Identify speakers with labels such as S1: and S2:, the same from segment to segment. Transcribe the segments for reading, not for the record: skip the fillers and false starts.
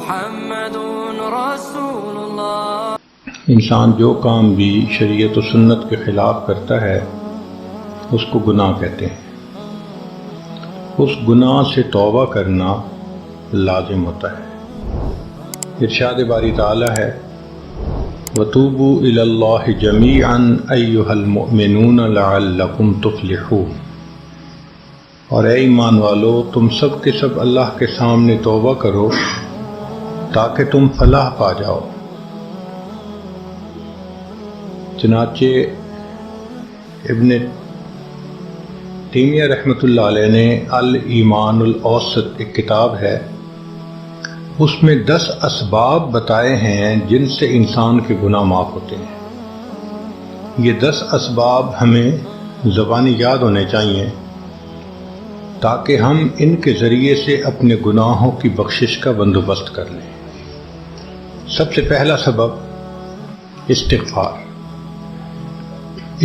S1: محمد رسول اللہ۔
S2: انسان جو کام بھی شریعت و سنت کے خلاف کرتا ہے اس کو گناہ کہتے ہیں۔ اس گناہ سے توبہ کرنا لازم ہوتا ہے۔ ارشاد باری تعالی ہے وَتُوبُوا إِلَى اللَّهِ جَمِيعًا أَيُّهَا الْمُؤْمِنُونَ لَعَلَّكُمْ تُفْلِحُونَ، اور اے ایمان والو تم سب کے سب اللہ کے سامنے توبہ کرو تاکہ تم فلاح پا جاؤ۔ چنانچہ ابن تیمیہ رحمۃ اللہ علیہ نے الایمان الاوسط ایک کتاب ہے، اس میں 10 اسباب بتائے ہیں جن سے انسان کے گناہ معاف ہوتے ہیں۔ یہ 10 اسباب ہمیں زبانی یاد ہونے چاہیے تاکہ ہم ان کے ذریعے سے اپنے گناہوں کی بخشش کا بندوبست کر لیں۔ سب سے پہلا سبب استغفار۔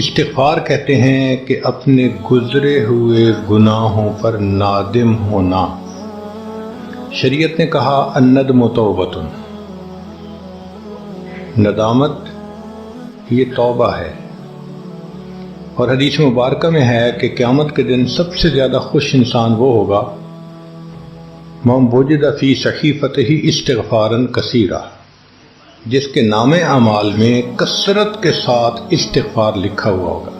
S2: استغفار کہتے ہیں کہ اپنے گزرے ہوئے گناہوں پر نادم ہونا۔ شریعت نے کہا الندم توبۃ، ندامت یہ توبہ ہے، اور حدیث مبارکہ میں ہے کہ قیامت کے دن سب سے زیادہ خوش انسان وہ ہوگا من وجد فی صحیفتہ استغفارا کثیرا، جس کے نام اعمال میں کثرت کے ساتھ استغفار لکھا ہوا ہوگا۔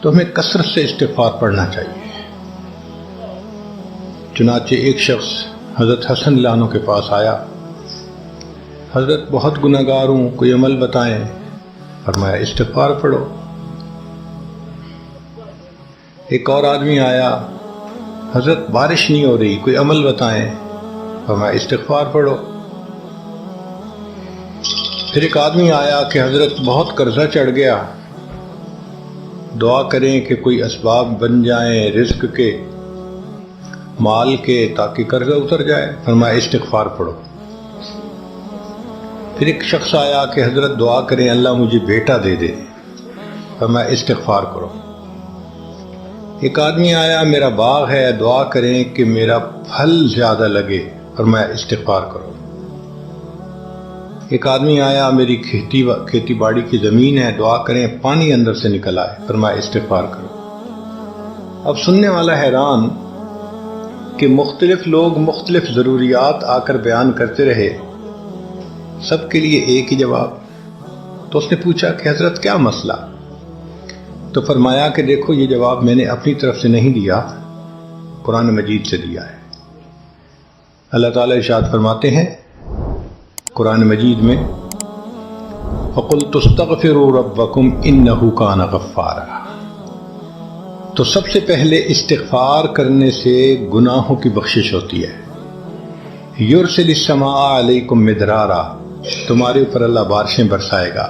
S2: تو ہمیں کثرت سے استغفار پڑھنا چاہیے۔ چنانچہ ایک شخص حضرت حسن اللہ عنہ کے پاس آیا، حضرت بہت گناہ گار ہوں، کوئی عمل بتائیں۔ فرمایا استغفار پڑھو۔ ایک اور آدمی آیا، حضرت بارش نہیں ہو رہی، کوئی عمل بتائیں۔ فرمایا استغفار پڑھو۔ پھر ایک آدمی آیا کہ حضرت بہت قرضہ چڑھ گیا، دعا کریں کہ کوئی اسباب بن جائیں رزق کے، مال کے، تاکہ قرضہ اتر جائے۔ فرمایا استغفار پڑھو۔ پھر ایک شخص آیا کہ حضرت دعا کریں اللہ مجھے بیٹا دے دے۔ فرمایا استغفار کرو۔ ایک آدمی آیا میرا باغ ہے، دعا کریں کہ میرا پھل زیادہ لگے۔ فرمایا استغفار کرو۔ ایک آدمی آیا میری کھیتی باڑی کی زمین ہے، دعا کریں پانی اندر سے نکل آئے۔ فرمایا استغفار کرو۔ اب سننے والا حیران کہ مختلف لوگ مختلف ضروریات آ کر بیان کرتے رہے، سب کے لیے ایک ہی جواب۔ تو اس نے پوچھا کہ حضرت کیا مسئلہ؟ تو فرمایا کہ دیکھو یہ جواب میں نے اپنی طرف سے نہیں دیا، قرآن مجید سے دیا ہے۔ اللہ تعالیٰ ارشاد فرماتے ہیں قرآن مجید میں فَقُلْتُ اسْتَغْفِرُوا رَبَّكُمْ إِنَّهُ كَانَ غَفَّارًا۔ تو سب سے پہلے استغفار کرنے سے گناہوں کی بخشش ہوتی ہے۔ یرسل السماء علیکم مدرارا، تمہارے اوپر اللہ بارشیں برسائے گا۔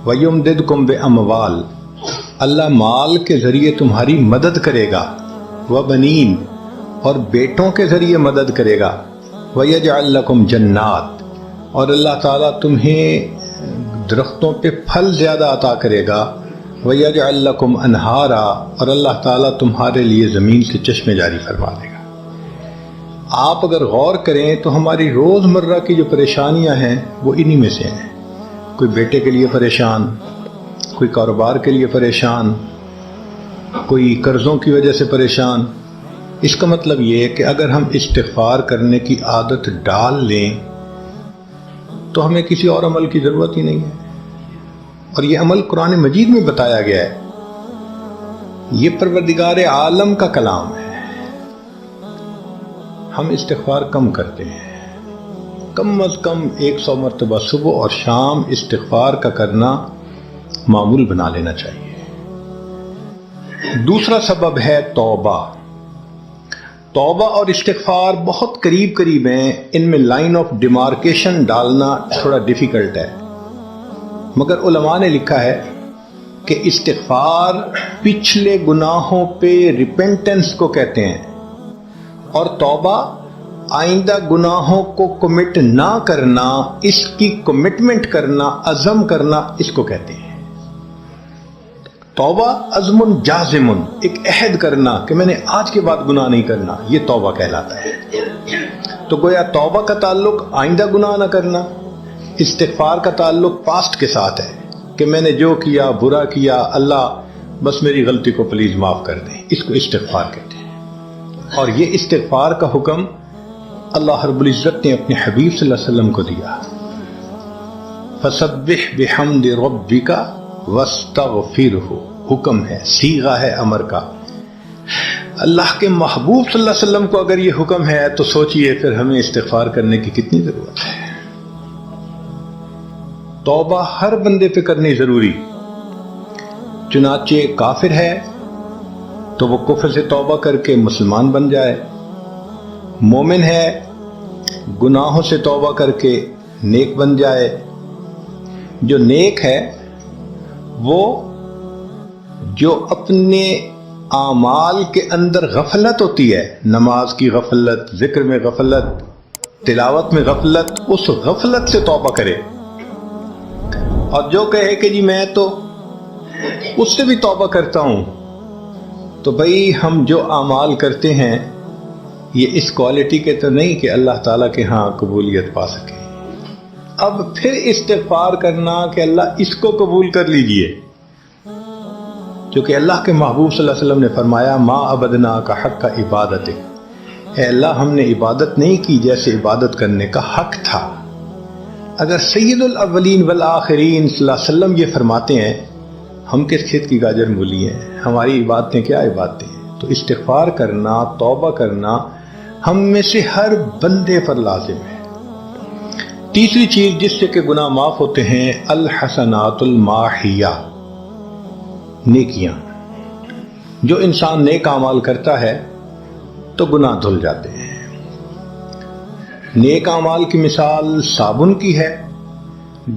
S2: ویمددکم باموال، اللہ مال کے ذریعے تمہاری مدد کرے گا۔ وبنین، اور بیٹوں کے ذریعے مدد کرے گا۔ ویجعل لکم جنات، اور اللہ تعالیٰ تمہیں درختوں پہ پھل زیادہ عطا کرے گا۔ وَيَجْعَلْ لَكُمْ أَنْهَارًا، اور اللہ تعالیٰ تمہارے لیے زمین سے چشمے جاری فرما دے گا۔ آپ اگر غور کریں تو ہماری روز مرہ کی جو پریشانیاں ہیں وہ انہی میں سے ہیں۔ کوئی بیٹے کے لیے پریشان، کوئی کاروبار کے لیے پریشان، کوئی قرضوں کی وجہ سے پریشان۔ اس کا مطلب یہ ہے کہ اگر ہم استغفار کرنے کی عادت ڈال لیں تو ہمیں کسی اور عمل کی ضرورت ہی نہیں ہے، اور یہ عمل قرآن مجید میں بتایا گیا ہے۔ یہ پروردگار عالم کا کلام ہے۔ ہم استغفار کم کرتے ہیں، کم از کم 100 مرتبہ صبح اور شام استغفار کا کرنا معمول بنا لینا چاہیے۔ دوسرا سبب ہے توبہ۔ توبہ اور استغفار بہت قریب قریب ہیں، ان میں لائن آف ڈیمارکیشن ڈالنا تھوڑا ڈیفیکلٹ ہے، مگر علماء نے لکھا ہے کہ استغفار پچھلے گناہوں پہ ریپینٹنس کو کہتے ہیں، اور توبہ آئندہ گناہوں کو کمٹ نہ کرنا، اس کی کمٹمنٹ کرنا، عزم کرنا، اس کو کہتے ہیں۔ توبہ عزم جازم، ایک عہد کرنا کہ میں نے آج کے بعد گناہ نہیں کرنا، یہ توبہ کہلاتا ہے۔ تو گویا توبہ کا تعلق آئندہ گناہ نہ کرنا، استغفار کا تعلق پاسٹ کے ساتھ ہے کہ میں نے جو کیا برا کیا، اللہ بس میری غلطی کو پلیز معاف کر دیں، اس کو استغفار کہتے ہیں۔ اور یہ استغفار کا حکم اللہ رب العزت نے اپنے حبیب صلی اللہ علیہ وسلم کو دیا، فسبح بحمد ربک واستغفرہ، حکم ہے، صیغہ ہے امر کا۔ اللہ کے محبوب صلی اللہ علیہ وسلم کو اگر یہ حکم ہے تو سوچئے پھر ہمیں استغفار کرنے کی کتنی ضرورت ہے۔ توبہ ہر بندے پہ کرنی ضروری، چنانچہ کافر ہے تو وہ کفر سے توبہ کر کے مسلمان بن جائے، مومن ہے گناہوں سے توبہ کر کے نیک بن جائے۔ جو نیک ہے وہ جو اپنے اعمال کے اندر غفلت ہوتی ہے، نماز کی غفلت، ذکر میں غفلت، تلاوت میں غفلت، اس غفلت سے توبہ کرے، اور جو کہے کہ جی میں تو اس سے بھی توبہ کرتا ہوں، تو بھئی ہم جو اعمال کرتے ہیں یہ اس کوالٹی کے تو نہیں کہ اللہ تعالیٰ کے ہاں قبولیت پا سکے۔ اب پھر استغفار کرنا کہ اللہ اس کو قبول کر لیجئے، کیونکہ اللہ کے محبوب صلی اللہ علیہ وسلم نے فرمایا ما عبدنا کا حق کا عبادت، اے اللہ ہم نے عبادت نہیں کی جیسے عبادت کرنے کا حق تھا۔ اگر سید الاولین والآخرین صلی اللہ علیہ وسلم یہ فرماتے ہیں، ہم کس کھیت کی گاجر مولی ہیں، ہماری عبادتیں کیا عبادتیں ہیں؟ تو استغفار کرنا، توبہ کرنا ہم میں سے ہر بندے پر لازم ہے۔ تیسری چیز جس سے کہ گناہ معاف ہوتے ہیں، الحسنات الماحیہ، نیکیاں۔ جو انسان نیک اعمال کرتا ہے تو گناہ دھل جاتے ہیں۔ نیک اعمال کی مثال صابن کی ہے،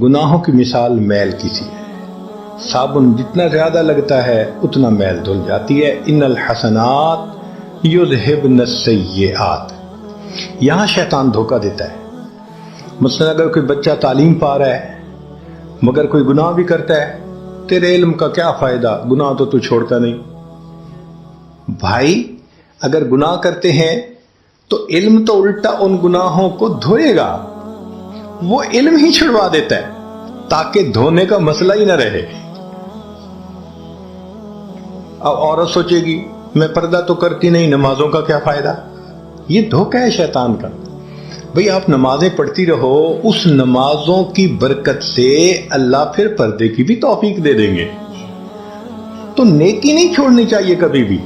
S2: گناہوں کی مثال میل کی سی ہے۔ صابن جتنا زیادہ لگتا ہے اتنا میل دھل جاتی ہے۔ ان الحسنات یذہبن السیئات، یہاں شیطان دھوکہ دیتا ہے۔ مثلا اگر کوئی بچہ تعلیم پا رہا ہے مگر کوئی گناہ بھی کرتا ہے، تیرے علم کا کیا فائدہ، گناہ تو چھوڑتا نہیں۔ بھائی اگر گناہ کرتے ہیں تو علم تو الٹا ان گناہوں کو دھوئے گا، وہ علم ہی چھڑوا دیتا ہے تاکہ دھونے کا مسئلہ ہی نہ رہے۔ اب عورت سوچے گی میں پردہ تو کرتی نہیں، نمازوں کا کیا فائدہ؟ یہ دھوکہ ہے شیطان کا۔ بھئی آپ نمازیں پڑھتی رہو، اس نمازوں کی برکت سے اللہ پھر پردے کی بھی توفیق دے دیں گے۔ تو نیکی نہیں چھوڑنی چاہیے کبھی بھی،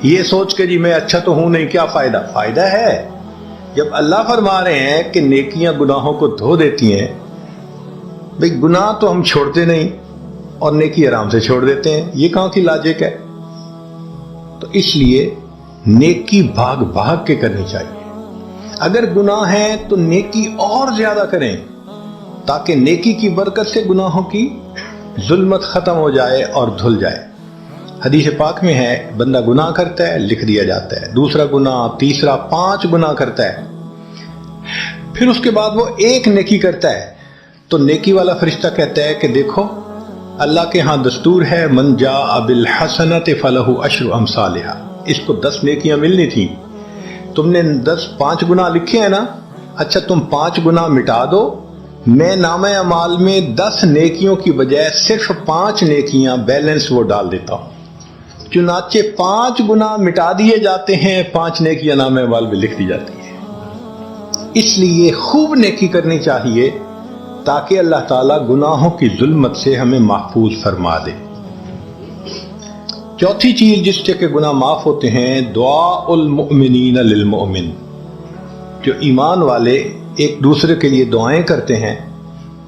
S2: یہ سوچ کے جی میں اچھا تو ہوں نہیں، کیا فائدہ؟ فائدہ ہے۔ جب اللہ فرما رہے ہیں کہ نیکیاں گناہوں کو دھو دیتی ہیں، بھئی گناہ تو ہم چھوڑتے نہیں اور نیکی آرام سے چھوڑ دیتے ہیں، یہ کہاں کی لاجک ہے؟ تو اس لیے نیکی بھاگ بھاگ کے کرنی چاہیے۔ اگر گناہ ہے تو نیکی اور زیادہ کریں تاکہ نیکی کی برکت سے گناہوں کی ظلمت ختم ہو جائے اور دھل جائے۔ حدیث پاک میں ہے بندہ گناہ کرتا ہے لکھ دیا جاتا ہے، دوسرا گناہ، تیسرا، 5 گناہ کرتا ہے، پھر اس کے بعد وہ ایک نیکی کرتا ہے تو نیکی والا فرشتہ کہتا ہے کہ دیکھو اللہ کے ہاں دستور ہے من جاء بالحسنۃ فلہ عشر امثالھا، اس کو 10 نیکیاں ملنی تھیں، تم نے 5 گناہ لکھے ہیں نا، اچھا تم 5 گناہ مٹا دو، میں نامہ اعمال میں 10 نیکیوں کی بجائے صرف 5 نیکیاں بیلنس وہ ڈال دیتا ہوں۔ چنانچہ 5 گناہ مٹا دیے جاتے ہیں، 5 نیکیاں نامہ اعمال میں لکھ دی جاتی ہیں۔ اس لیے خوب نیکی کرنی چاہیے تاکہ اللہ تعالیٰ گناہوں کی ظلمت سے ہمیں محفوظ فرما دے۔ چوتھی چیز جس سے کہ گناہ معاف ہوتے ہیں، دعاء المؤمنین للمؤمن، جو ایمان والے ایک دوسرے کے لیے دعائیں کرتے ہیں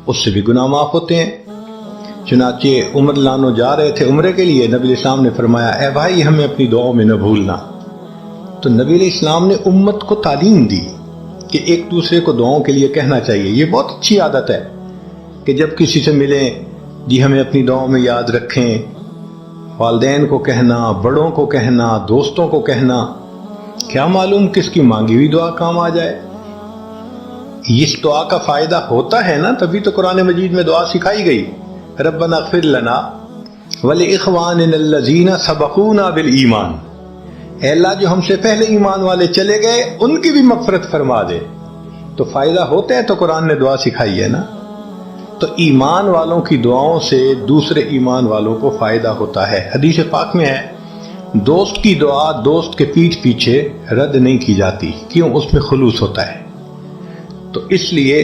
S2: اس سے بھی گناہ معاف ہوتے ہیں۔ چنانچہ عمر لانو جا رہے تھے عمرے کے لیے، نبی علیہ السلام نے فرمایا اے بھائی ہمیں اپنی دعاؤں میں نہ بھولنا۔ تو نبی علیہ السلام نے امت کو تعلیم دی کہ ایک دوسرے کو دعاؤں کے لیے کہنا چاہیے۔ یہ بہت اچھی عادت ہے کہ جب کسی سے ملیں جی ہمیں اپنی دعاؤں میں یاد رکھیں، والدین کو کہنا، بڑوں کو کہنا، دوستوں کو کہنا، کیا معلوم کس کی مانگی ہوئی دعا کام آ جائے۔ اس دعا کا فائدہ ہوتا ہے نا، تبھی تو قرآن مجید میں دعا سکھائی گئی، ربنا اغفر لنا ولاخواننا الذین سبقونا بالایمان، اے اللہ جو ہم سے پہلے ایمان والے چلے گئے ان کی بھی مغفرت فرما دے. تو فائدہ ہوتا ہے تو قرآن نے دعا سکھائی ہے نا. تو ایمان والوں کی دعاؤں سے دوسرے ایمان والوں کو فائدہ ہوتا ہے. حدیث پاک میں ہے دوست کی دعا دوست کے پیٹھ پیچھے رد نہیں کی جاتی. کیوں؟ اس میں خلوص ہوتا ہے. تو اس لیے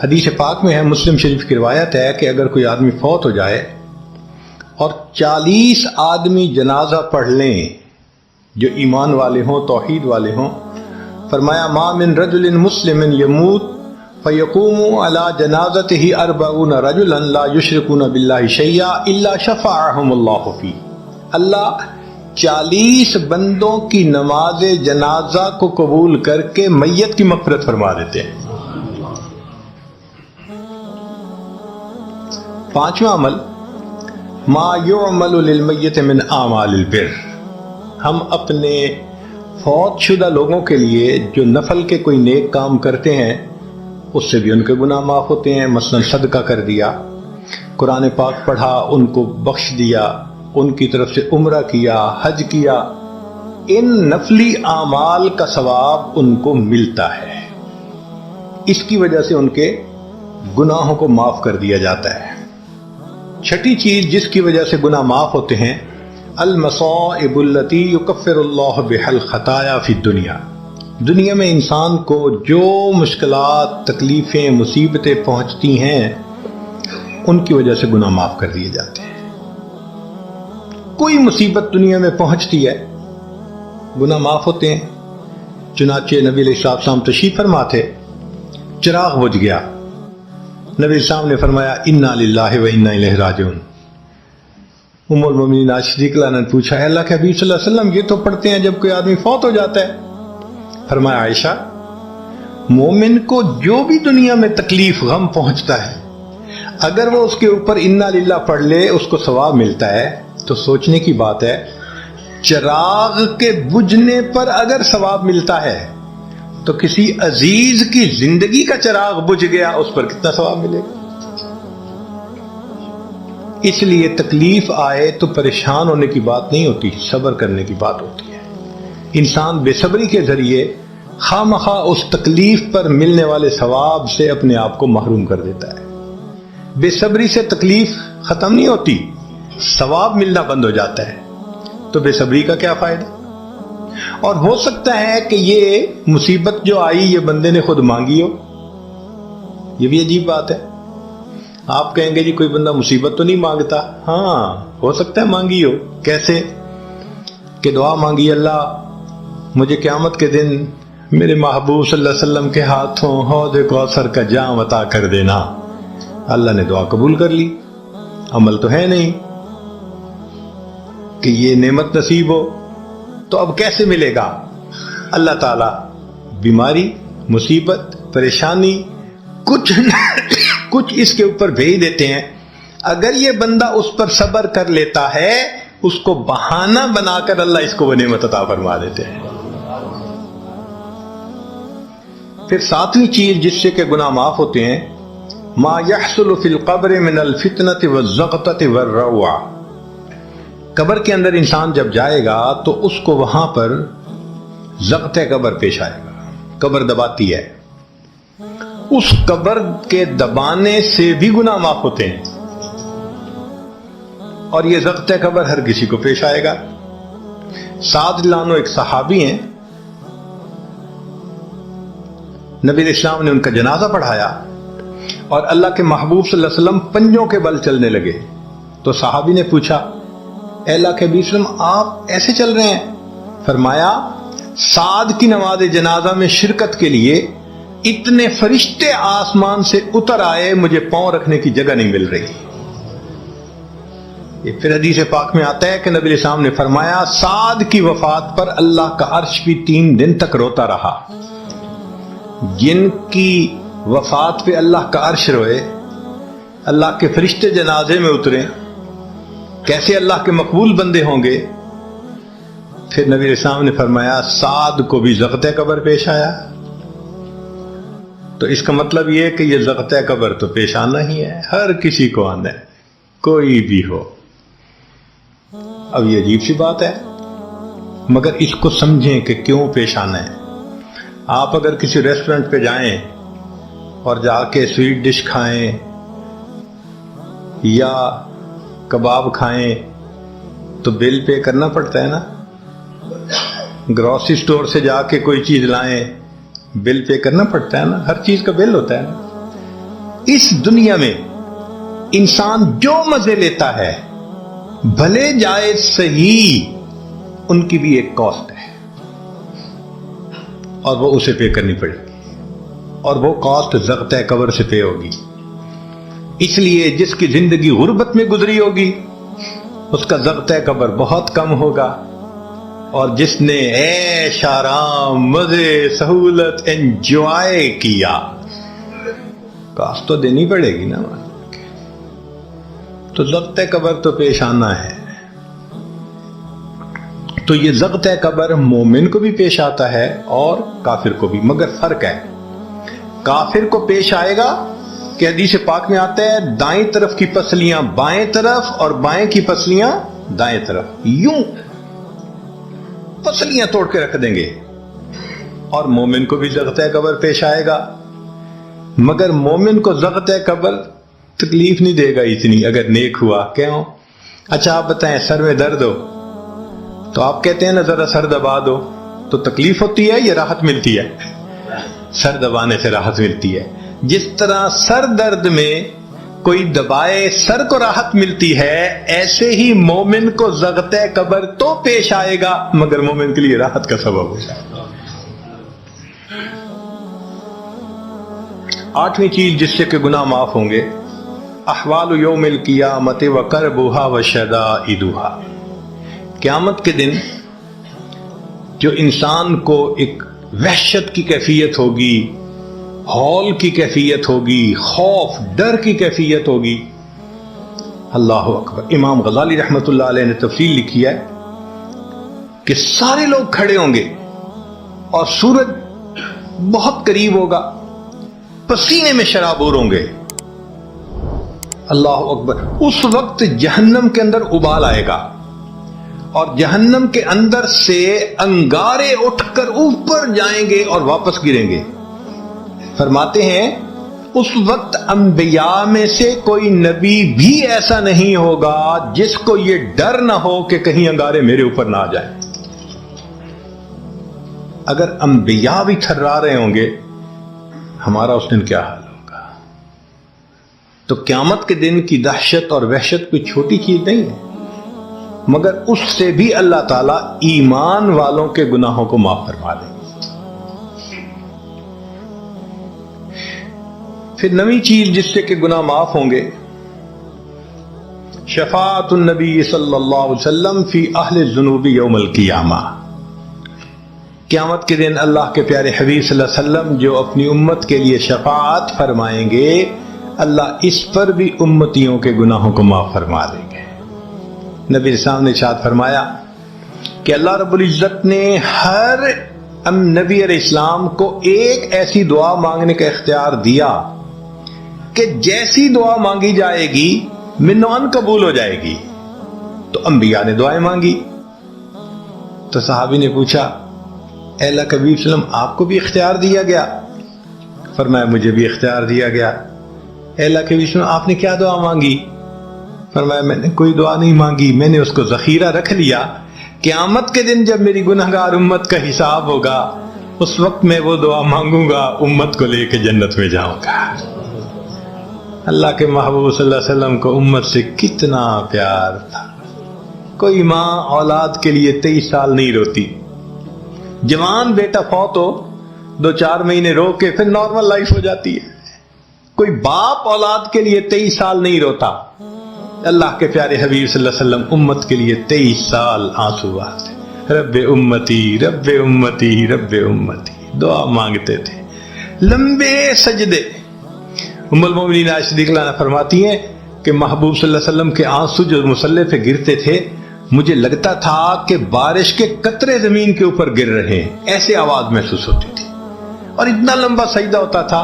S2: حدیث پاک میں ہے، مسلم شریف کی روایت ہے کہ اگر کوئی آدمی فوت ہو جائے اور 40 آدمی جنازہ پڑھ لیں جو ایمان والے ہوں، توحید والے ہوں، فرمایا ما من رجل مسلم یموت فیقوم علی جنازتہ 40 رجلا لا یشرکون باللہ شیئا الا شفعهم اللہ فی. اللہ 40 بندوں کی نماز جنازہ کو قبول کر کے میت کی مغفرت فرما دیتے ہیں. پانچواں عمل ما یعمل للمیت من اعمال البر. ہم اپنے فوت شدہ لوگوں کے لیے جو نفل کے کوئی نیک کام کرتے ہیں اس سے بھی ان کے گناہ معاف ہوتے ہیں. مثلا صدقہ کر دیا، قرآن پاک پڑھا، ان کو بخش دیا، ان کی طرف سے عمرہ کیا، حج کیا، ان نفلی اعمال کا ثواب ان کو ملتا ہے. اس کی وجہ سے ان کے گناہوں کو معاف کر دیا جاتا ہے. چھٹی چیز جس کی وجہ سے گناہ معاف ہوتے ہیں المصائب التي يكفر الله بها الخطايا في الدنيا. دنیا میں انسان کو جو مشکلات، تکلیفیں، مصیبتیں پہنچتی ہیں ان کی وجہ سے گناہ معاف کر دیے جاتے ہیں. کوئی مصیبت دنیا میں پہنچتی ہے گناہ معاف ہوتے ہیں. چنانچہ نبی علیہ السلام تشریف فرما تھے، چراغ بجھ گیا، نبی السلام نے فرمایا انا للہ و انا الیہ راجعون. ام المومنین عائشہ صدیقہ نے پوچھا اے اللہ کے حبیب صلی اللہ علیہ وسلم یہ تو پڑھتے ہیں جب کوئی آدمی فوت ہو جاتا ہے. فرمایا عائشہ مومن کو جو بھی دنیا میں تکلیف غم پہنچتا ہے اگر وہ اس کے اوپر انا للہ پڑھ لے اس کو ثواب ملتا ہے. تو سوچنے کی بات ہے چراغ کے بجھنے پر اگر ثواب ملتا ہے تو کسی عزیز کی زندگی کا چراغ بجھ گیا اس پر کتنا ثواب ملے گا. اس لیے تکلیف آئے تو پریشان ہونے کی بات نہیں ہوتی، صبر کرنے کی بات ہوتی ہے. انسان بے صبری کے ذریعے خواہ مخواہ اس تکلیف پر ملنے والے ثواب سے اپنے آپ کو محروم کر دیتا ہے. بے صبری سے تکلیف ختم نہیں ہوتی، ثواب ملنا بند ہو جاتا ہے. تو بے صبری کا کیا فائدہ؟ اور ہو سکتا ہے کہ یہ مصیبت جو آئی یہ بندے نے خود مانگی ہو. یہ بھی عجیب بات ہے. آپ کہیں گے جی کوئی بندہ مصیبت تو نہیں مانگتا. ہاں ہو سکتا ہے مانگی ہو. کیسے؟ کہ دعا مانگی اللہ مجھے قیامت کے دن میرے محبوب صلی اللہ علیہ وسلم کے ہاتھوں حوض کوثر کا جام عطا کر دینا. اللہ نے دعا قبول کر لی. عمل تو ہے نہیں کہ یہ نعمت نصیب ہو. تو اب کیسے ملے گا؟ اللہ تعالیٰ بیماری، مصیبت، پریشانی کچھ اس کے اوپر بھیج دیتے ہیں. اگر یہ بندہ اس پر صبر کر لیتا ہے اس کو بہانہ بنا کر اللہ اس کو وہ نعمت عطا فرما دیتے ہیں. پھر ساتویں چیز جس سے کہ گناہ معاف ہوتے ہیں ما يحصل فی القبر من الفتنة والزغطة والروع. قبر کے اندر انسان جب جائے گا تو اس کو وہاں پر ضغط قبر پیش آئے گا. قبر دباتی ہے، اس قبر کے دبانے سے بھی گناہ معاف ہوتے ہیں. اور یہ ضغط قبر ہر کسی کو پیش آئے گا. سعد لانو ایک صحابی ہیں، نبی علیہ السلام نے ان کا جنازہ پڑھایا اور اللہ کے محبوب صلی اللہ علیہ وسلم پنجوں کے بل چلنے لگے. تو صحابی نے پوچھا اے اللہ کے حبیب صلی اللہ علیہ وسلم آپ ایسے چل رہے ہیں؟ فرمایا سعد کی نماز جنازہ میں شرکت کے لیے اتنے فرشتے آسمان سے اتر آئے مجھے پاؤں رکھنے کی جگہ نہیں مل رہی. یہ پھر حدیث پاک میں آتا ہے کہ نبی علیہ السلام نے فرمایا سعد کی وفات پر اللہ کا عرش بھی 3 دن تک روتا رہا. جن کی وفات پہ اللہ کا عرش روئے، اللہ کے فرشتے جنازے میں اترے، کیسے اللہ کے مقبول بندے ہوں گے. پھر نبی علیہ السلام نے فرمایا سعد کو بھی ضغط قبر پیش آیا. تو اس کا مطلب یہ ہے کہ یہ ضغط قبر تو پیش آنا ہی ہے، ہر کسی کو آنا ہے، کوئی بھی ہو. اب یہ عجیب سی بات ہے مگر اس کو سمجھیں کہ کیوں پیش آنا ہے۔ آپ اگر کسی ریسٹورنٹ پہ جائیں اور جا کے سویٹ ڈش کھائیں یا کباب کھائیں تو بل پے کرنا پڑتا ہے نا۔ گروسری سٹور سے جا کے کوئی چیز لائیں بل پے کرنا پڑتا ہے نا، ہر چیز کا بل ہوتا ہے نا۔ اس دنیا میں انسان جو مزے لیتا ہے بھلے جائے صحیح، ان کی بھی ایک کاسٹ ہے اور وہ اسے پے کرنی پڑے گی، اور وہ کاسٹ ضغطۂ قبر سے پے ہوگی۔ اس لیے جس کی زندگی غربت میں گزری ہوگی اس کا ضغطۂ قبر بہت کم ہوگا، اور جس نے عیش آرام مزے سہولت انجوائے کیا کاسٹ تو دینی پڑے گی نا۔ تو ضغطۂ قبر تو پیش آنا ہے۔ تو یہ ضغطۂ قبر مومن کو بھی پیش آتا ہے اور کافر کو بھی، مگر فرق ہے۔ کافر کو پیش آئے گا کہ حدیث پاک میں آتا ہے دائیں طرف کی پسلیاں بائیں طرف اور بائیں کی پسلیاں دائیں طرف، یوں پسلیاں توڑ کے رکھ دیں گے۔ اور مومن کو بھی ضغطۂ قبر پیش آئے گا، مگر مومن کو ضغطۂ قبر تکلیف نہیں دے گا اتنی اگر نیک ہوا۔ کیوں؟ اچھا آپ بتائیں، سر میں درد ہو تو آپ کہتے ہیں نا ذرا سر دبا دو، تو تکلیف ہوتی ہے یا راحت ملتی ہے؟ سر دبانے سے راحت ملتی ہے۔ جس طرح سر درد میں کوئی دبائے سر کو راحت ملتی ہے، ایسے ہی مومن کو ضغطۂ قبر تو پیش آئے گا مگر مومن کے لیے راحت کا سبب ہو جائے گا۔ آٹھویں چیز جس سے کہ گناہ معاف ہوں گے، احوال یوم القیامت وکربھا وشدائدھا۔ قیامت کے دن جو انسان کو ایک وحشت کی کیفیت ہوگی، ہول کی کیفیت ہوگی، خوف ڈر کی کیفیت ہوگی۔ اللہ اکبر۔ امام غزالی رحمۃ اللہ علیہ نے تفصیل لکھی ہے کہ سارے لوگ کھڑے ہوں گے اور سورج بہت قریب ہوگا، پسینے میں شرابور ہوں گے۔ اللہ اکبر۔ اس وقت جہنم کے اندر ابال آئے گا اور جہنم کے اندر سے انگارے اٹھ کر اوپر جائیں گے اور واپس گریں گے۔ فرماتے ہیں اس وقت انبیاء میں سے کوئی نبی بھی ایسا نہیں ہوگا جس کو یہ ڈر نہ ہو کہ کہیں انگارے میرے اوپر نہ آ جائیں۔ اگر انبیاء بھی تھرا رہے ہوں گے، ہمارا اس دن کیا حال ہوگا؟ تو قیامت کے دن کی دہشت اور وحشت کوئی چھوٹی چیز نہیں ہے، مگر اس سے بھی اللہ تعالیٰ ایمان والوں کے گناہوں کو معاف فرما دیں گے۔ پھر نویں چیز جس سے کہ گناہ معاف ہوں گے، شفاعت النبی صلی اللہ علیہ وسلم فی اہل الذنوب یوم القیامہ۔ قیامت کے دن اللہ کے پیارے حبیب صلی اللہ علیہ وسلم جو اپنی امت کے لیے شفاعت فرمائیں گے، اللہ اس پر بھی امتیوں کے گناہوں کو معاف فرما دیں گے۔ نبی اسلام نے ارشاد فرمایا کہ اللہ رب العزت نے ہر نبی علیہ السلام کو ایک ایسی دعا مانگنے کا اختیار دیا کہ جیسی دعا مانگی جائے گی منوان قبول ہو جائے گی۔ تو انبیاء نے دعائیں مانگی، تو صحابی نے پوچھا اے اللہ کے حبیب صلی اللہ علیہ وسلم آپ کو بھی اختیار دیا گیا؟ فرمایا مجھے بھی اختیار دیا گیا۔ اے اللہ کے حبیب صلی اللہ علیہ وسلم آپ نے کیا دعا مانگی؟ فرمایا میں نے کوئی دعا نہیں مانگی، میں نے اس کو ذخیرہ رکھ لیا، قیامت کے دن جب میری گنہگار امت کا حساب ہوگا اس وقت میں وہ دعا مانگوں گا، امت کو لے کے جنت میں جاؤں گا۔ اللہ کے محبوب صلی اللہ علیہ وسلم کو امت سے کتنا پیار تھا۔ کوئی ماں اولاد کے لیے 23 سال نہیں روتی، جوان بیٹا فوت ہو 2-4 مہینے رو کے پھر نارمل لائف ہو جاتی ہے۔ کوئی باپ اولاد کے لیے 23 سال نہیں روتا۔ اللہ کے پیارے حبیب صلی اللہ علیہ وسلم امت کے لیے 23 سال آنسو بہاتے، رب امتی رب امتی رب امتی دعا مانگتے تھے، لمبے سجدے۔ ام المومنین عائشہ صدیقہ عنہا فرماتی ہیں کہ محبوب صلی اللہ علیہ وسلم کے آنسو جو مصلی پہ گرتے تھے، مجھے لگتا تھا کہ بارش کے قطرے زمین کے اوپر گر رہے ہیں، ایسے آواز محسوس ہوتی تھی، اور اتنا لمبا سجدہ ہوتا تھا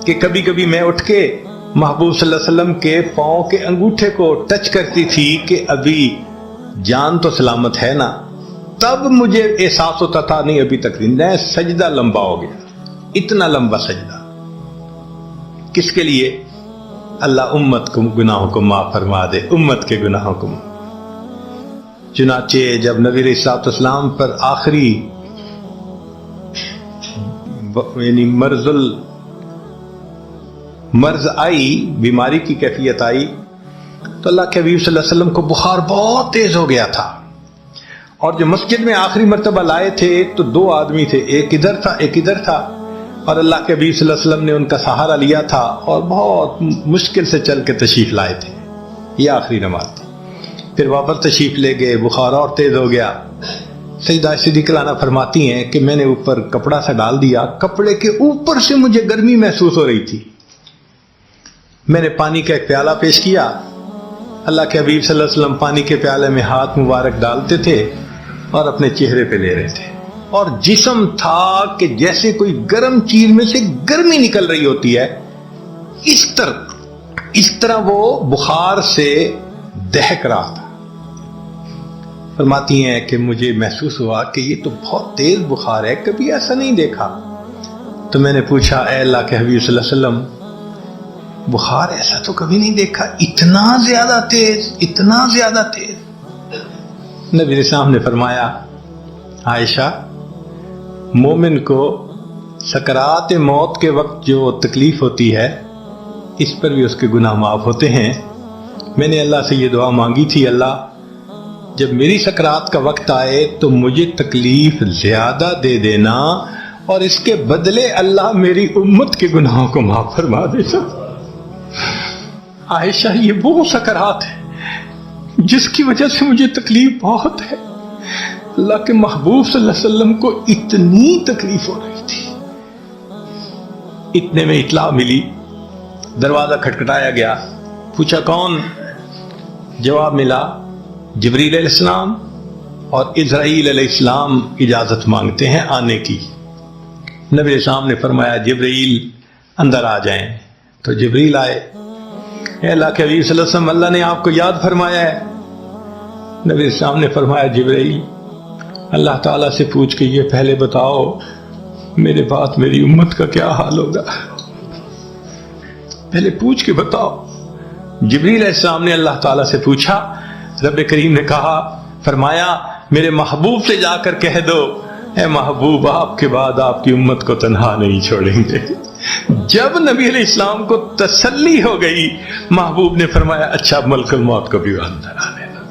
S2: کہ کبھی کبھی میں اٹھ کے محبوب صلی اللہ علیہ وسلم کے پاؤں کے انگوٹھے کو ٹچ کرتی تھی کہ ابھی جان تو سلامت ہے نا، تب مجھے احساس ہوتا تھا نہیں ابھی تک زندہ ہے. سجدہ لمبا ہو گیا, اتنا لمبا سجدہ. کس کے لیے؟ اللہ امت کو گناہوں کو معاف فرما دے, امت کے گناہوں کو. چنانچہ جب نبی علیہ الصلوۃ والسلام پر آخری یعنی مرض آئی, بیماری کی کیفیت آئی, تو اللہ کے حبیب صلی اللہ علیہ وسلم کو بخار بہت تیز ہو گیا تھا. اور جو مسجد میں آخری مرتبہ لائے تھے تو 2 آدمی تھے, ایک ادھر تھا ایک ادھر تھا, اور اللہ کے حبیب صلی اللہ علیہ وسلم نے ان کا سہارا لیا تھا اور بہت مشکل سے چل کے تشریف لائے تھے. یہ آخری نماز تھی. پھر واپس تشریف لے گئے, بخار اور تیز ہو گیا. سیدہ صدیقہ عنہا فرماتی ہیں کہ میں نے اوپر کپڑا سا ڈال دیا, کپڑے کے اوپر سے مجھے گرمی محسوس ہو رہی تھی. میں نے پانی کا ایک پیالہ پیش کیا, اللہ کے حبیب صلی اللہ علیہ وسلم پانی کے پیالے میں ہاتھ مبارک ڈالتے تھے اور اپنے چہرے پہ لے رہے تھے, اور جسم تھا کہ جیسے کوئی گرم چیز میں سے گرمی نکل رہی ہوتی ہے, اس طرح وہ بخار سے دہک رہا تھا. فرماتی ہیں کہ مجھے محسوس ہوا کہ یہ تو بہت تیز بخار ہے, کبھی ایسا نہیں دیکھا. تو میں نے پوچھا اے اللہ کے حبیب صلی اللہ علیہ وسلم, بخار ایسا تو کبھی نہیں دیکھا, اتنا زیادہ تیز, اتنا زیادہ تیز. نبی علیہ السلام نے فرمایا عائشہ, مومن کو سکرات موت کے وقت جو تکلیف ہوتی ہے اس پر بھی اس کے گناہ معاف ہوتے ہیں. میں نے اللہ سے یہ دعا مانگی تھی, اللہ جب میری سکرات کا وقت آئے تو مجھے تکلیف زیادہ دے دینا, اور اس کے بدلے اللہ میری امت کے گناہوں کو معاف فرما دینا. عائشہ, یہ وہ سکرات ہے جس کی وجہ سے مجھے تکلیف بہت ہے. اللہ کے محبوب صلی اللہ علیہ وسلم کو اتنی تکلیف ہو رہی تھی. اتنے میں اطلاع ملی, دروازہ کھٹکھٹایا گیا, پوچھا کون؟ جواب ملا جبریل علیہ السلام اور اسرائیل علیہ السلام اجازت مانگتے ہیں آنے کی. نبی علیہ السلام نے فرمایا جبریل اندر آ جائیں. تو جبریل آئے. اے اللہ کے حبیب صلی اللہ علیہ وسلم, اللہ نے آپ کو یاد فرمایا ہے. نبی علیہ السلام نے فرمایا جبریل, اللہ تعالیٰ سے پوچھ کے یہ پہلے بتاؤ میرے بعد میری امت کا کیا حال ہوگا, پہلے پوچھ کے بتاؤ. جبریل علیہ السلام نے اللہ تعالیٰ سے پوچھا. رب کریم نے کہا, فرمایا میرے محبوب سے جا کر کہہ دو اے محبوب, آپ کے بعد آپ کی امت کو تنہا نہیں چھوڑیں گے. جب نبی علیہ السلام کو تسلی ہو گئی, محبوب نے فرمایا اچھا ملک الموت کو بھی اندر آ لینا.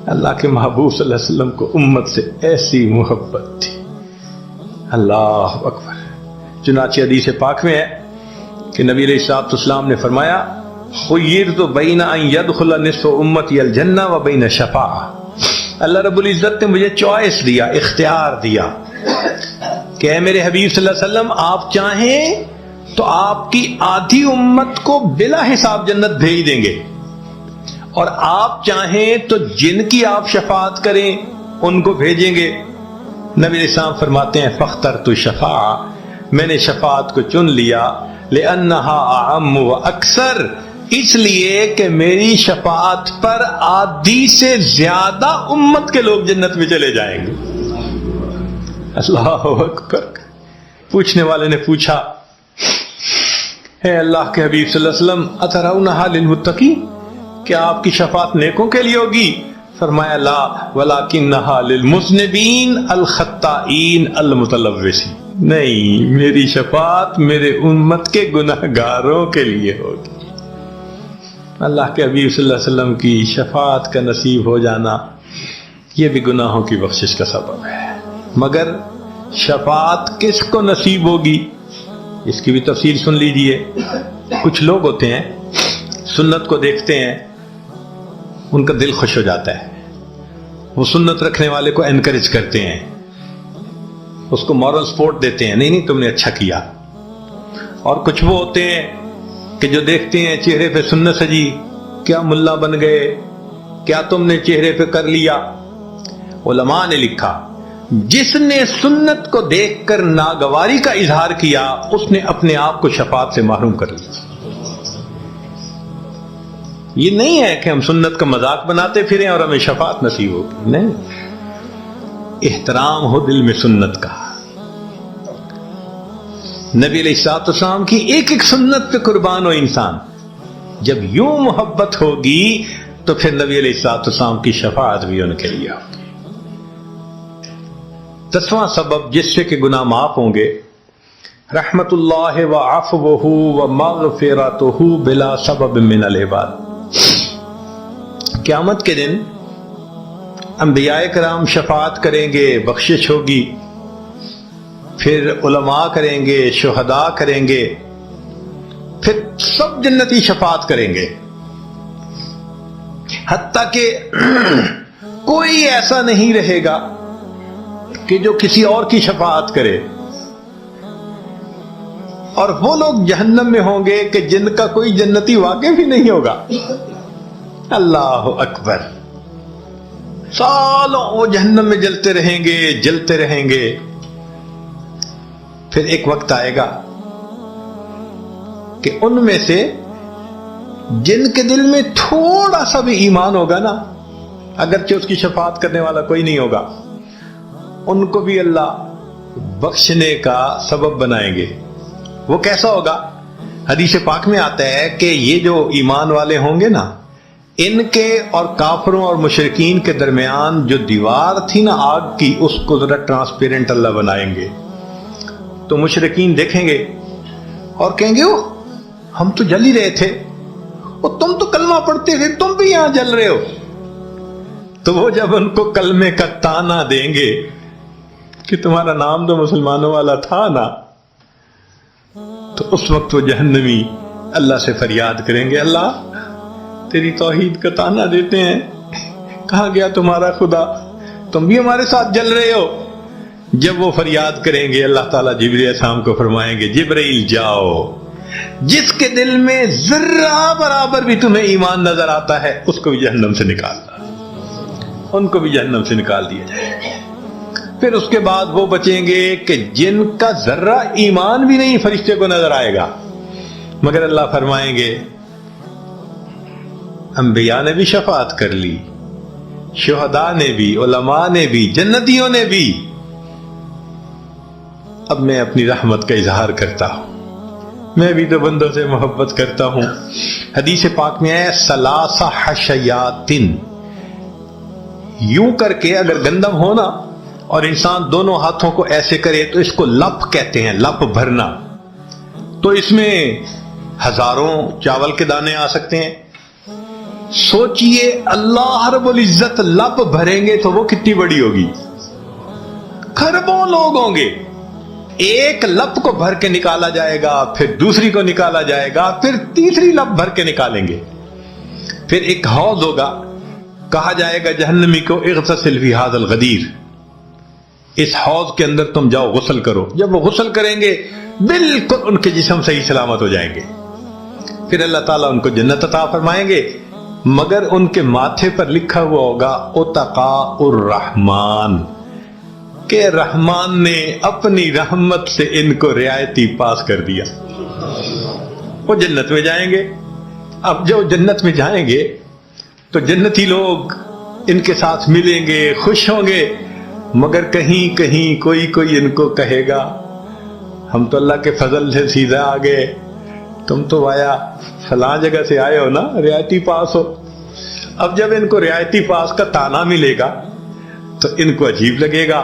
S2: اللہ کے محبوب صلی اللہ علیہ وسلم کو امت سے ایسی محبت تھی. اللہ اکبر. چنانچہ حدیث پاک میں ہے کہ نبی علیہ الصلوۃ والسلام نے فرمایا خیرت بین ان یدخل نصف امتی الجنہ و بین شفاعہ. اللہ رب العزت نے مجھے چوائس دیا, اختیار دیا کہ اے میرے حبیب صلی اللہ علیہ وسلم, آپ چاہیں تو آپ کی آدھی امت کو بلا حساب جنت بھیج دیں گے, اور آپ چاہیں تو جن کی آپ شفاعت کریں ان کو بھیجیں گے. نبی علیہ السلام فرماتے ہیں فاخترت الشفاعہ, میں نے شفاعت کو چن لیا, لأنہا اعم و اکثر, اس لیے کہ میری شفاعت پر آدھی سے زیادہ امت کے لوگ جنت میں چلے جائیں گے. اللہ اکبر. پوچھنے والے نے پوچھا اے اللہ کے حبیب صلی اللہ علیہ وسلم, اترونہا للمتقین, کیا آپ کی شفاعت نیکوں کے لیے ہوگی؟ فرمایا لا ولکنہا للمذنبین الخطائین المتلوثین, نہیں, میری شفاعت میرے امت کے گناہگاروں کے لیے ہوگی. اللہ کے حبیب صلی اللہ علیہ وسلم کی شفاعت کا نصیب ہو جانا یہ بھی گناہوں کی بخشش کا سبب ہے. مگر شفاعت کس کو نصیب ہوگی اس کی بھی تفصیل سن لیجئے. کچھ لوگ ہوتے ہیں سنت کو دیکھتے ہیں, ان کا دل خوش ہو جاتا ہے, وہ سنت رکھنے والے کو انکریج کرتے ہیں, اس کو مورل سپورٹ دیتے ہیں, نہیں تم نے اچھا کیا. اور کچھ وہ ہوتے ہیں کہ جو دیکھتے ہیں چہرے پہ سنت سجی, کیا ملا بن گئے, کیا تم نے چہرے پہ کر لیا. علماء نے لکھا جس نے سنت کو دیکھ کر ناگواری کا اظہار کیا اس نے اپنے آپ کو شفاعت سے محروم کر لیا. یہ نہیں ہے کہ ہم سنت کا مذاق بناتے پھریں اور ہمیں شفاعت نصیب ہوگی, نہیں. احترام ہو دل میں سنت کا. نبی علیہ الصلوۃ والسلام کی ایک ایک سنت پہ قربان ہو انسان. جب یوں محبت ہوگی تو پھر نبی علیہ الصلوۃ والسلام کی شفاعت بھی ان کے لیے ہوگی. 10واں سبب جس سے کہ گناہ معاف ہوں گے، رحمت اللہ وعفوہ ومغفرتہ بلا سبب من العباد. قیامت کے دن انبیاء کرام شفاعت کریں گے، بخشش ہوگی، پھر علماء کریں گے، شہداء کریں گے، پھر سب جنتی شفاعت کریں گے، حتیٰ کہ کوئی ایسا نہیں رہے گا کہ جو کسی اور کی شفاعت کرے. اور وہ لوگ جہنم میں ہوں گے کہ جن کا کوئی جنتی واقف ہی نہیں ہوگا. اللہ اکبر. سالوں وہ جہنم میں جلتے رہیں گے، جلتے رہیں گے. پھر ایک وقت آئے گا کہ ان میں سے جن کے دل میں تھوڑا سا بھی ایمان ہوگا نا، اگرچہ اس کی شفاعت کرنے والا کوئی نہیں ہوگا، ان کو بھی اللہ بخشنے کا سبب بنائیں گے. وہ کیسا ہوگا؟ حدیث پاک میں آتا ہے کہ یہ جو ایمان والے ہوں گے نا، ان کے اور کافروں اور مشرکین کے درمیان جو دیوار تھی نا آگ کی، اس کو ذرا ٹرانسپیرنٹ اللہ بنائیں گے. تو مشرکین دیکھیں گے اور کہیں گے ہم تو جل ہی رہے تھے، تم تو کلمہ پڑھتے تھے، تم بھی یہاں جل رہے ہو. تو وہ جب ان کو کلمے کا تانا دیں گے کہ تمہارا نام تو مسلمانوں والا تھا نا، تو اس وقت وہ جہنمی اللہ سے فریاد کریں گے، اللہ تیری توحید کا تانا دیتے ہیں، کہاں گیا تمہارا خدا، تم بھی ہمارے ساتھ جل رہے ہو. جب وہ فریاد کریں گے، اللہ تعالیٰ جبرائیل علیہ السلام کو فرمائیں گے، جبرائیل جاؤ، جس کے دل میں ذرہ برابر بھی تمہیں ایمان نظر آتا ہے اس کو بھی جہنم سے نکال دو. ان کو بھی جہنم سے نکال دیا جائے. پھر اس کے بعد وہ بچیں گے کہ جن کا ذرہ ایمان بھی نہیں فرشتے کو نظر آئے گا، مگر اللہ فرمائیں گے انبیاء نے بھی شفاعت کر لی، شہداء نے بھی، علماء نے بھی، جنتیوں نے بھی. اب میں اپنی رحمت کا اظہار کرتا ہوں، میں بھی تو بندوں سے محبت کرتا ہوں. حدیث پاک میں ہے ثلاث حشیات، یوں کر کے اگر گندم ہونا اور انسان دونوں ہاتھوں کو ایسے کرے تو اس کو لپ کہتے ہیں، لپ بھرنا. تو اس میں ہزاروں چاول کے دانے آ سکتے ہیں. سوچئے اللہ رب العزت لپ بھریں گے تو وہ کتنی بڑی ہوگی، کھربوں لوگ ہوں گے. ایک لپ کو بھر کے نکالا جائے گا، پھر دوسری کو نکالا جائے گا، پھر تیسری لپ بھر کے نکالیں گے. پھر ایک حوض ہوگا، کہا جائے گا جہنمی کو اغتسل فی ھذا الغدیر، اس حوض کے اندر تم جاؤ غسل کرو. جب وہ غسل کریں گے بالکل ان کے جسم صحیح سلامت ہو جائیں گے. پھر اللہ تعالیٰ ان کو جنت عطا فرمائیں گے، مگر ان کے ماتھے پر لکھا ہوا ہوگا اتقاء الرحمن، کہ رحمان نے اپنی رحمت سے ان کو رعایتی پاس کر دیا. وہ جنت میں جائیں گے. اب جو جنت میں جائیں گے تو جنتی لوگ ان کے ساتھ ملیں گے، خوش ہوں گے، مگر کہیں کہیں کوئی ان کو کہے گا ہم تو اللہ کے فضل سے سیدھا آ گئے، تم تو آیا فلاں جگہ سے آئے ہو نا، رعایتی پاس ہو. اب جب ان کو رعایتی پاس کا تانا ملے گا تو ان کو عجیب لگے گا.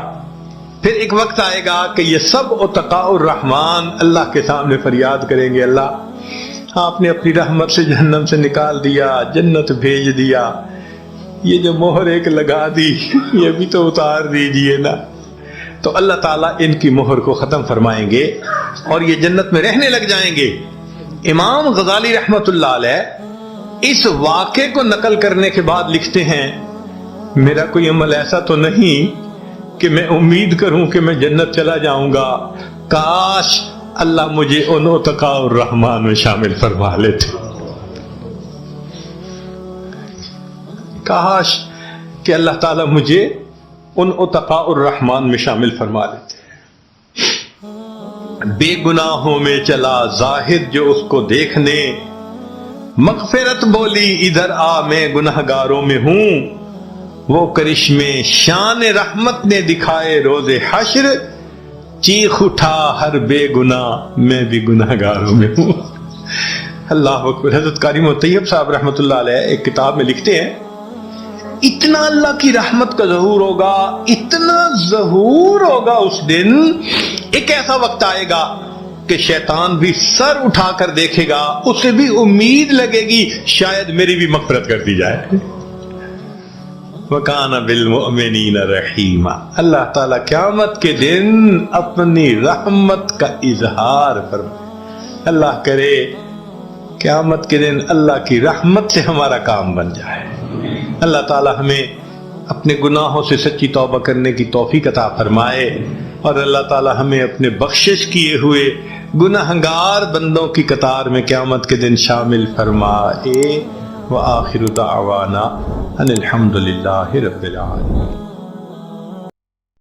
S2: پھر ایک وقت آئے گا کہ یہ سب اتقاء الرحمن اللہ کے سامنے فریاد کریں گے، اللہ آپ نے اپنی رحمت سے جہنم سے نکال دیا، جنت بھیج دیا، یہ جو مہر ایک لگا دی یہ بھی تو اتار دیجئے نا. تو اللہ تعالیٰ ان کی مہر کو ختم فرمائیں گے اور یہ جنت میں رہنے لگ جائیں گے. امام غزالی رحمت اللہ علیہ اس واقعے کو نقل کرنے کے بعد لکھتے ہیں، میرا کوئی عمل ایسا تو نہیں کہ میں امید کروں کہ میں جنت چلا جاؤں گا، کاش اللہ مجھے ان اتقاء الرحمن میں شامل فرما لیتے، کاش کہ اللہ تعالیٰ مجھے ان اتقاء الرحمن میں شامل فرما لیتے. بے گناہوں میں چلا زاہد جو اس کو دیکھنے، مغفرت بولی ادھر آ میں گناہگاروں میں ہوں، وہ کرشمے شان رحمت نے دکھائے روز حشر، چیخ اٹھا ہر بے گناہ میں بھی گناہ گاروں میں ہوں۔ اللہ اکبر۔ حضرت قاری طیب صاحب رحمۃ اللہ علیہ ایک کتاب میں لکھتے ہیں، اتنا اللہ کی رحمت کا ظہور ہوگا، اتنا ظہور ہوگا اس دن، ایک ایسا وقت آئے گا کہ شیطان بھی سر اٹھا کر دیکھے گا، اسے بھی امید لگے گی شاید میری بھی مغفرت کر دی جائے۔ وَكَانَ بِالْمُؤْمِنِينَ رَحِيمًا۔ اللہ تعالیٰ قیامت کے دن اپنی رحمت کا اظہار فرمائے۔ اللہ کرے قیامت کے دن اللہ کی رحمت سے ہمارا کام بن جائے۔ اللہ تعالیٰ ہمیں اپنے گناہوں سے سچی توبہ کرنے کی توفیق عطا فرمائے، اور اللہ تعالیٰ ہمیں اپنے بخشش کیے ہوئے گناہگار بندوں کی قطار میں قیامت کے دن شامل فرمائے۔ وآخر دعوانا ان الحمد للہ رب العالمین۔